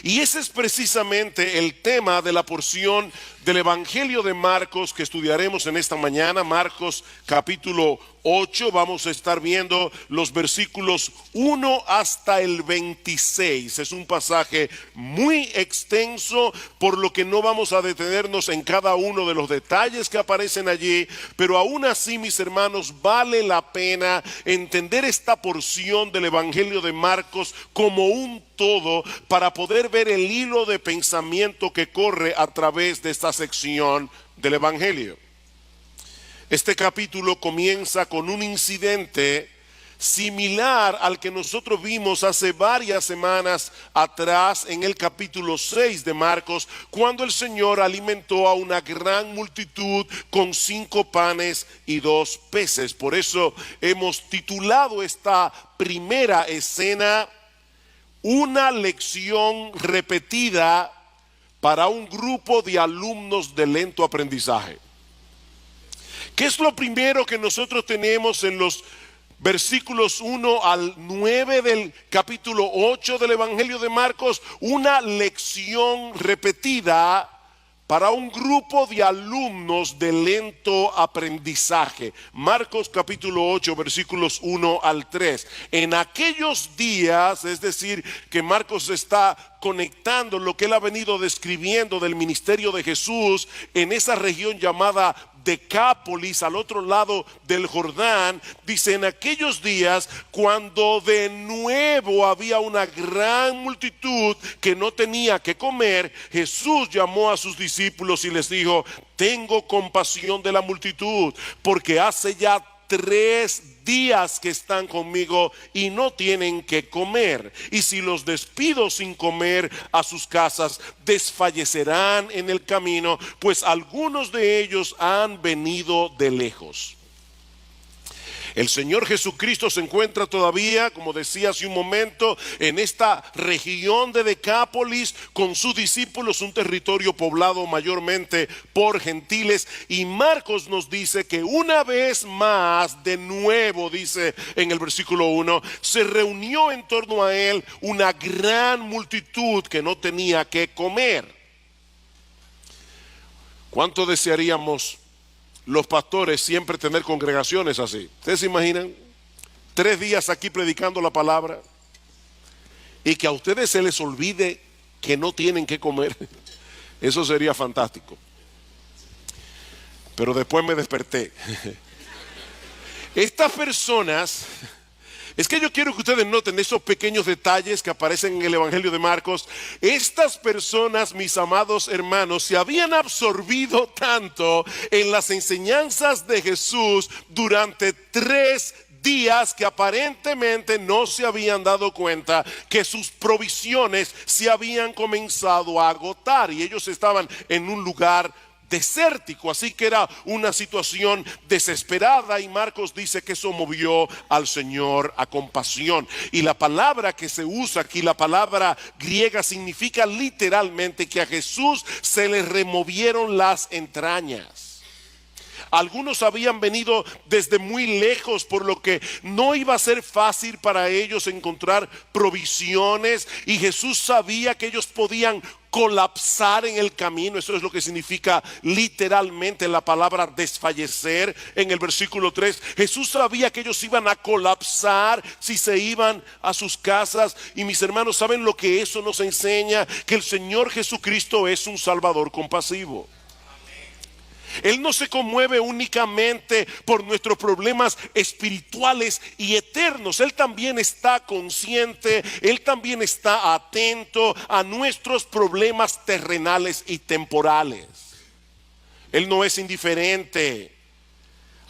Y ese es precisamente el tema de la porción del Evangelio de Marcos que estudiaremos en esta mañana. Marcos capítulo 8, vamos a estar viendo los versículos 1 hasta el 26. Es un pasaje muy extenso, por lo que no vamos a detenernos en cada uno de los detalles que aparecen allí, pero aún así, mis hermanos, vale la pena entender esta porción del Evangelio de Marcos como un todo para poder ver el hilo de pensamiento que corre a través de esta sección del Evangelio. Este capítulo comienza con un incidente similar al que nosotros vimos hace varias semanas atrás en el capítulo 6 de Marcos, cuando el Señor alimentó a una gran multitud con 5 panes y 2 peces. Por eso hemos titulado esta primera escena "Una lección repetida para un grupo de alumnos de lento aprendizaje". ¿Qué es lo primero que nosotros tenemos en los versículos 1 al 9 del capítulo 8 del Evangelio de Marcos? Una lección repetida para un grupo de alumnos de lento aprendizaje. Marcos capítulo 8 versículos 1 al 3. En aquellos días, es decir, que Marcos está conectando lo que él ha venido describiendo del ministerio de Jesús en esa región llamada Decápolis, al otro lado del Jordán. Dice: en aquellos días, cuando de nuevo había una gran multitud que no tenía que comer, Jesús llamó a sus discípulos y les dijo: tengo compasión de la multitud, porque hace ya 3 días que están conmigo y no tienen que comer. Y si los despido sin comer a sus casas, desfallecerán en el camino, pues algunos de ellos han venido de lejos. El Señor Jesucristo se encuentra todavía, como decía hace un momento, en esta región de Decápolis con sus discípulos, un territorio poblado mayormente por gentiles. Y Marcos nos dice que una vez más, de nuevo, dice en el versículo 1, se reunió en torno a él una gran multitud que no tenía que comer. ¿Cuánto desearíamos los pastores siempre tener congregaciones así? ¿Ustedes se imaginan 3 días aquí predicando la palabra y que a ustedes se les olvide que no tienen que comer? Eso sería fantástico. Pero después me desperté. Estas personas, es que yo quiero que ustedes noten esos pequeños detalles que aparecen en el Evangelio de Marcos. Estas personas, mis amados hermanos, se habían absorbido tanto en las enseñanzas de Jesús durante 3 días que aparentemente no se habían dado cuenta que sus provisiones se habían comenzado a agotar y ellos estaban en un lugar desértico, así que era una situación desesperada, y Marcos dice que eso movió al Señor a compasión. Y la palabra que se usa aquí, la palabra griega, significa literalmente que a Jesús se le removieron las entrañas. Algunos habían venido desde muy lejos, por lo que no iba a ser fácil para ellos encontrar provisiones, y Jesús sabía que ellos podían colapsar en el camino. Eso es lo que significa literalmente la palabra desfallecer en el versículo 3. Jesús sabía que ellos iban a colapsar si se iban a sus casas. Y mis hermanos, ¿saben lo que eso nos enseña? Que el Señor Jesucristo es un Salvador compasivo. Él no se conmueve únicamente por nuestros problemas espirituales y eternos. Él también está consciente, Él también está atento a nuestros problemas terrenales y temporales. Él no es indiferente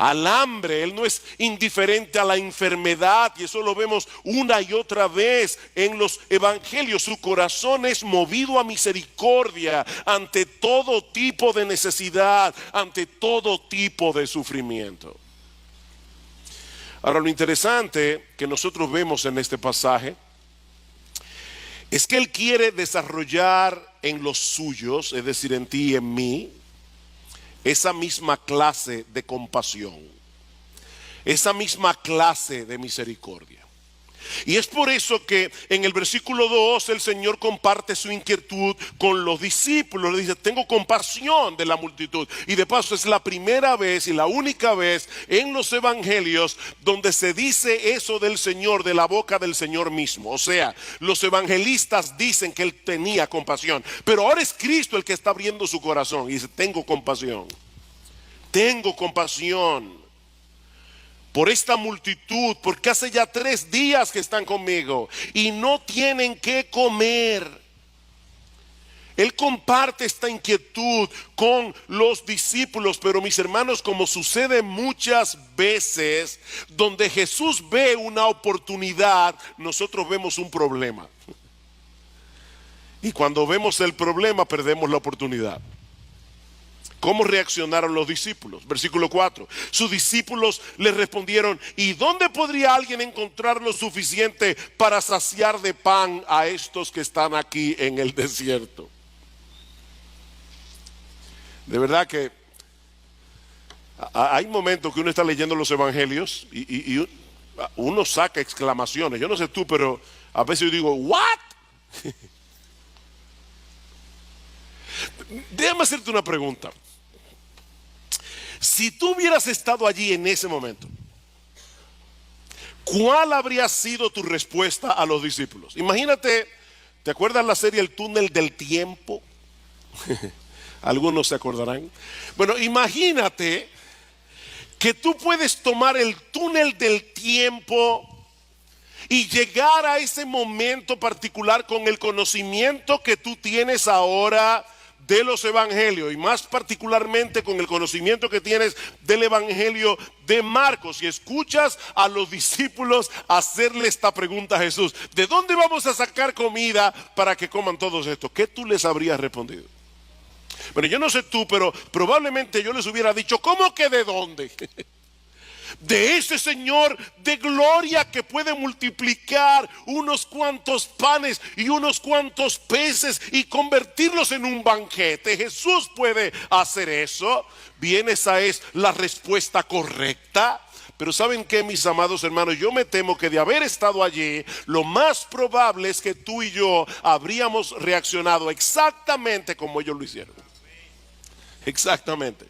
al hambre, Él no es indiferente a la enfermedad, y eso lo vemos una y otra vez en los evangelios. Su corazón es movido a misericordia ante todo tipo de necesidad, ante todo tipo de sufrimiento. Ahora, lo interesante que nosotros vemos en este pasaje es que Él quiere desarrollar en los suyos, es decir, en ti y en mí, esa misma clase de compasión, esa misma clase de misericordia. Y es por eso que en el versículo 2 el Señor comparte su inquietud con los discípulos. Le dice: tengo compasión de la multitud. Y de paso es la primera vez y la única vez en los evangelios donde se dice eso del Señor de la boca del Señor mismo. O sea, los evangelistas dicen que Él tenía compasión, pero ahora es Cristo el que está abriendo su corazón y dice: tengo compasión. Tengo compasión por esta multitud, porque hace ya 3 días que están conmigo y no tienen qué comer. Él comparte esta inquietud con los discípulos, pero mis hermanos, como sucede muchas veces, donde Jesús ve una oportunidad, nosotros vemos un problema. Y cuando vemos el problema, perdemos la oportunidad. ¿Cómo reaccionaron los discípulos? Versículo 4. Sus discípulos les respondieron: ¿y dónde podría alguien encontrar lo suficiente para saciar de pan a estos que están aquí en el desierto? De verdad que hay momentos que uno está leyendo los evangelios y uno saca exclamaciones. Yo no sé tú, pero a veces yo digo: ¿what? Déjame hacerte una pregunta. Si tú hubieras estado allí en ese momento, ¿cuál habría sido tu respuesta a los discípulos? Imagínate, ¿te acuerdas la serie El Túnel del Tiempo? Algunos se acordarán. Bueno, imagínate que tú puedes tomar el túnel del tiempo y llegar a ese momento particular con el conocimiento que tú tienes ahora de los evangelios, y más particularmente con el conocimiento que tienes del evangelio de Marcos, y escuchas a los discípulos hacerle esta pregunta a Jesús: ¿de dónde vamos a sacar comida para que coman todos estos? ¿Qué tú les habrías respondido? Bueno, yo no sé tú, pero probablemente yo les hubiera dicho: ¿cómo que de dónde? De ese Señor de gloria que puede multiplicar unos cuantos panes y unos cuantos peces y convertirlos en un banquete. Jesús puede hacer eso. Bien, esa es la respuesta correcta. Pero ¿saben qué, mis amados hermanos? Yo me temo que de haber estado allí, lo más probable es que tú y yo habríamos reaccionado exactamente como ellos lo hicieron. Exactamente.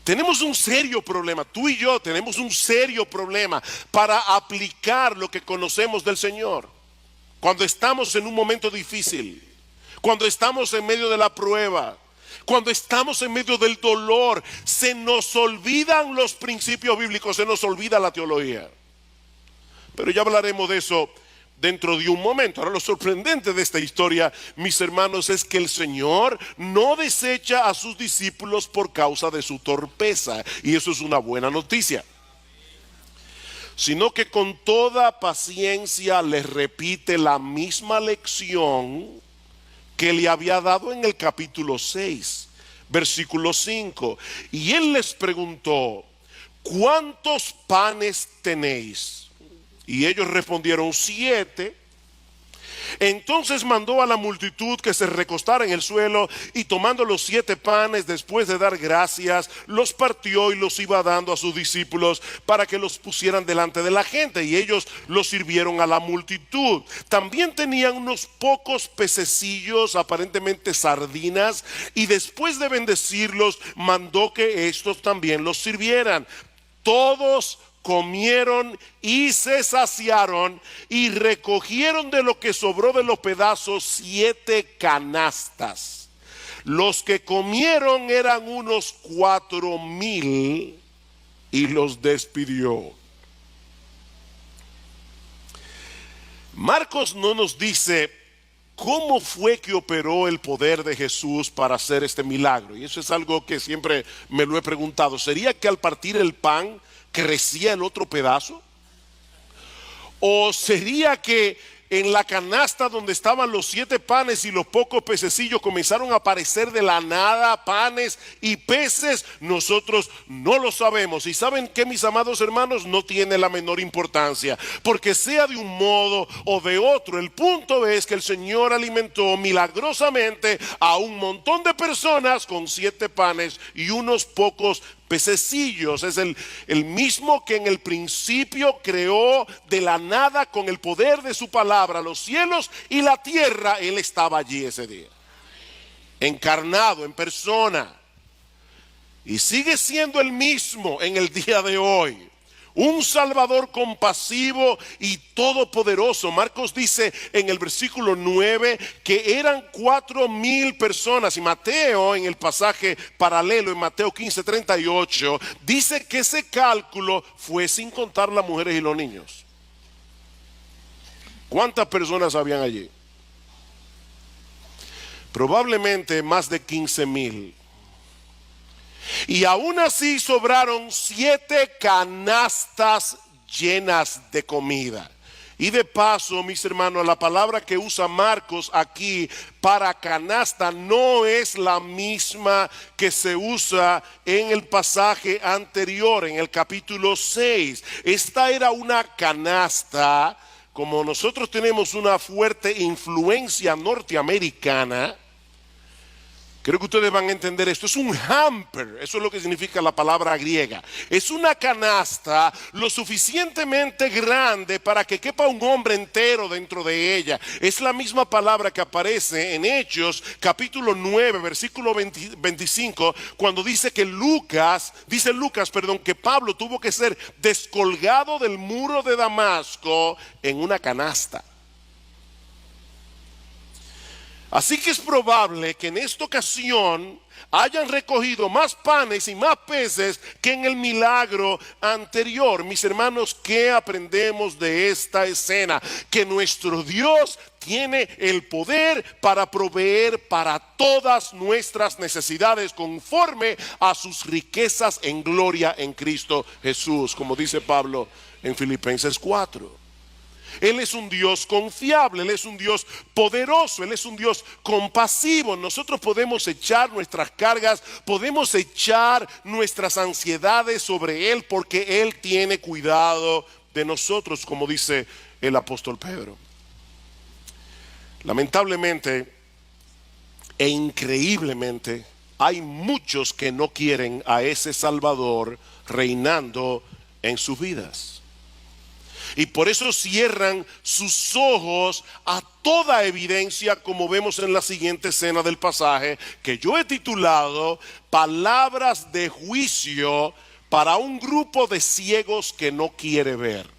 Tenemos un serio problema, tú y yo tenemos un serio problema para aplicar lo que conocemos del Señor. Cuando estamos en un momento difícil, cuando estamos en medio de la prueba, cuando estamos en medio del dolor, se nos olvidan los principios bíblicos, se nos olvida la teología. Pero ya hablaremos de eso dentro de un momento. Ahora, lo sorprendente de esta historia, mis hermanos, es que el Señor no desecha a sus discípulos por causa de su torpeza, y eso es una buena noticia, sino que con toda paciencia les repite la misma lección que le había dado en el capítulo 6, versículo 5. Y Él les preguntó: ¿cuántos panes tenéis? Y ellos respondieron: 7. Entonces mandó a la multitud que se recostara en el suelo, y tomando los 7 panes, después de dar gracias, los partió y los iba dando a sus discípulos para que los pusieran delante de la gente, y ellos los sirvieron a la multitud. También tenían unos pocos pececillos, aparentemente sardinas, y después de bendecirlos mandó que estos también los sirvieran. Todos comieron y se saciaron, y recogieron de lo que sobró de los pedazos 7 canastas. Los que comieron eran unos 4,000, y los despidió. Marcos no nos dice cómo fue que operó el poder de Jesús para hacer este milagro, y eso es algo que siempre me lo he preguntado. ¿Sería que al partir el pan crecía el otro pedazo? ¿O sería que en la canasta donde estaban los 7 panes y los pocos pececillos comenzaron a aparecer de la nada panes y peces? Nosotros no lo sabemos. Y ¿saben qué, mis amados hermanos? No tiene la menor importancia, porque sea de un modo o de otro, el punto es que el Señor alimentó milagrosamente a un montón de personas con 7 panes y unos pocos pececillos. Es el mismo que en el principio creó de la nada con el poder de su palabra los cielos y la tierra. Él estaba allí ese día, encarnado en persona, y sigue siendo el mismo en el día de hoy. Un Salvador compasivo y todopoderoso. Marcos dice en el versículo 9 que eran 4,000 personas, y Mateo, en el pasaje paralelo en Mateo 15:38, dice que ese cálculo fue sin contar las mujeres y los niños. ¿Cuántas personas habían allí? Probablemente más de 15,000. Y aún así sobraron 7 canastas llenas de comida. Y de paso, mis hermanos, la palabra que usa Marcos aquí para canasta no es la misma que se usa en el pasaje anterior, en el capítulo 6. Esta era una canasta, como nosotros tenemos una fuerte influencia norteamericana. Creo que ustedes van a entender esto. Es un hamper, eso es lo que significa la palabra griega. Es una canasta lo suficientemente grande para que quepa un hombre entero dentro de ella. Es la misma palabra que aparece en Hechos capítulo 9 versículo 25, cuando dice que Lucas, que Pablo tuvo que ser descolgado del muro de Damasco en una canasta. Así que es probable que en esta ocasión hayan recogido más panes y más peces que en el milagro anterior. Mis hermanos, ¿qué aprendemos de esta escena? Que nuestro Dios tiene el poder para proveer para todas nuestras necesidades conforme a sus riquezas en gloria en Cristo Jesús, como dice Pablo en Filipenses 4. Él es un Dios confiable, Él es un Dios poderoso, Él es un Dios compasivo. Nosotros podemos echar nuestras cargas, podemos echar nuestras ansiedades sobre Él, porque Él tiene cuidado de nosotros, como dice el apóstol Pedro. Lamentablemente e increíblemente, hay muchos que no quieren a ese Salvador reinando en sus vidas. Y por eso cierran sus ojos a toda evidencia, como vemos en la siguiente escena del pasaje, que yo he titulado Palabras de juicio para un grupo de ciegos que no quiere ver.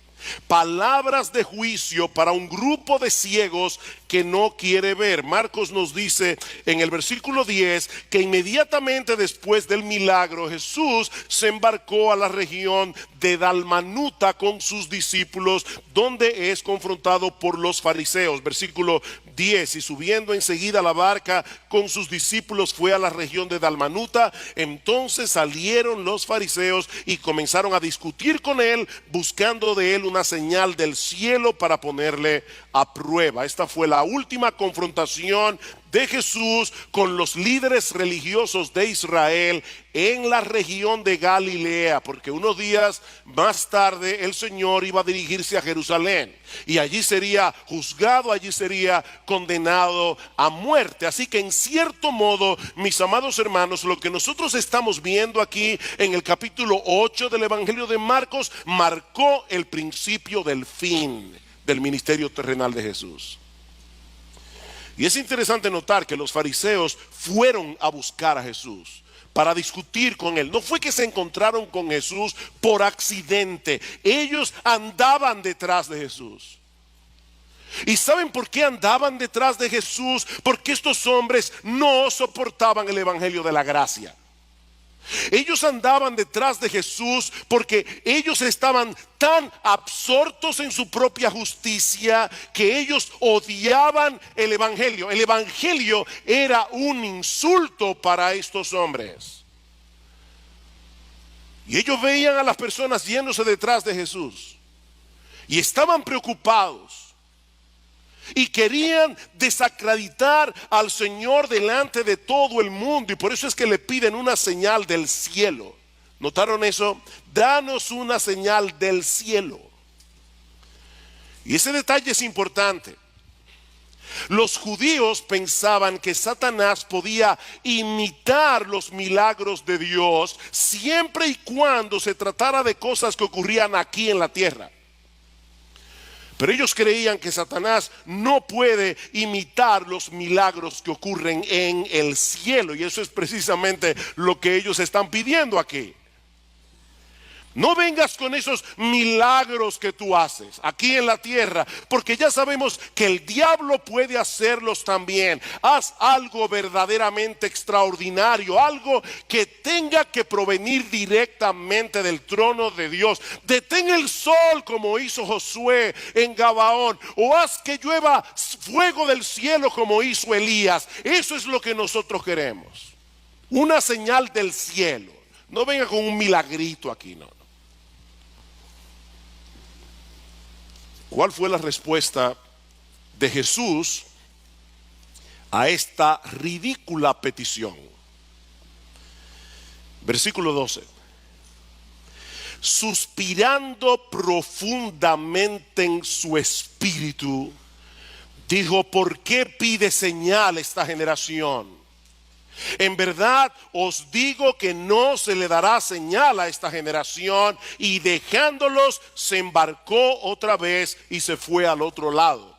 Palabras de juicio para un grupo de ciegos que no quiere ver. Marcos nos dice en el versículo 10 que inmediatamente después del milagro Jesús se embarcó a la región de Dalmanuta con sus discípulos, donde es confrontado por los fariseos. Versículo 10: y subiendo enseguida a la barca con sus discípulos fue a la región de Dalmanuta. Entonces salieron los fariseos y comenzaron a discutir con él, buscando de él una señal del cielo para ponerle a prueba. Esta fue la la última confrontación de Jesús con los líderes religiosos de Israel en la región de Galilea, porque unos días más tarde el Señor iba a dirigirse a Jerusalén y allí sería juzgado, allí sería condenado a muerte. Así que en cierto modo, mis amados hermanos, lo que nosotros estamos viendo aquí en el capítulo 8 del Evangelio de Marcos marcó el principio del fin del ministerio terrenal de Jesús. Y es interesante notar que los fariseos fueron a buscar a Jesús para discutir con él. No fue que se encontraron con Jesús por accidente. Ellos andaban detrás de Jesús. ¿Y saben por qué andaban detrás de Jesús? Porque estos hombres no soportaban el evangelio de la gracia. Ellos andaban detrás de Jesús porque ellos estaban tan absortos en su propia justicia que ellos odiaban el evangelio. El evangelio era un insulto para estos hombres. Y ellos veían a las personas yéndose detrás de Jesús y estaban preocupados. Y querían desacreditar al Señor delante de todo el mundo. Y por eso es que le piden una señal del cielo. ¿Notaron eso? Danos una señal del cielo. Y ese detalle es importante. Los judíos pensaban que Satanás podía imitar los milagros de Dios siempre y cuando se tratara de cosas que ocurrían aquí en la tierra. Pero ellos creían que Satanás no puede imitar los milagros que ocurren en el cielo. Y eso es precisamente lo que ellos están pidiendo aquí. No vengas con esos milagros que tú haces aquí en la tierra, porque ya sabemos que el diablo puede hacerlos también. Haz algo verdaderamente extraordinario, algo que tenga que provenir directamente del trono de Dios. Detén el sol como hizo Josué en Gabaón, o haz que llueva fuego del cielo como hizo Elías. Eso es lo que nosotros queremos. Una señal del cielo. No venga con un milagrito aquí, no. ¿Cuál fue la respuesta de Jesús a esta ridícula petición? Versículo 12. Suspirando profundamente en su espíritu, dijo: ¿por qué pide señal esta generación? En verdad os digo que no se le dará señal a esta generación. Y dejándolos se embarcó otra vez y se fue al otro lado.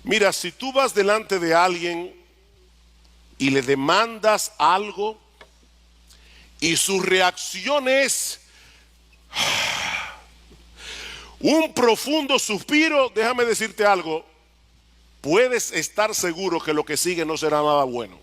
Mira, si tú vas delante de alguien y le demandas algo y su reacción es un profundo suspiro, déjame decirte algo. Puedes estar seguro que lo que sigue no será nada bueno.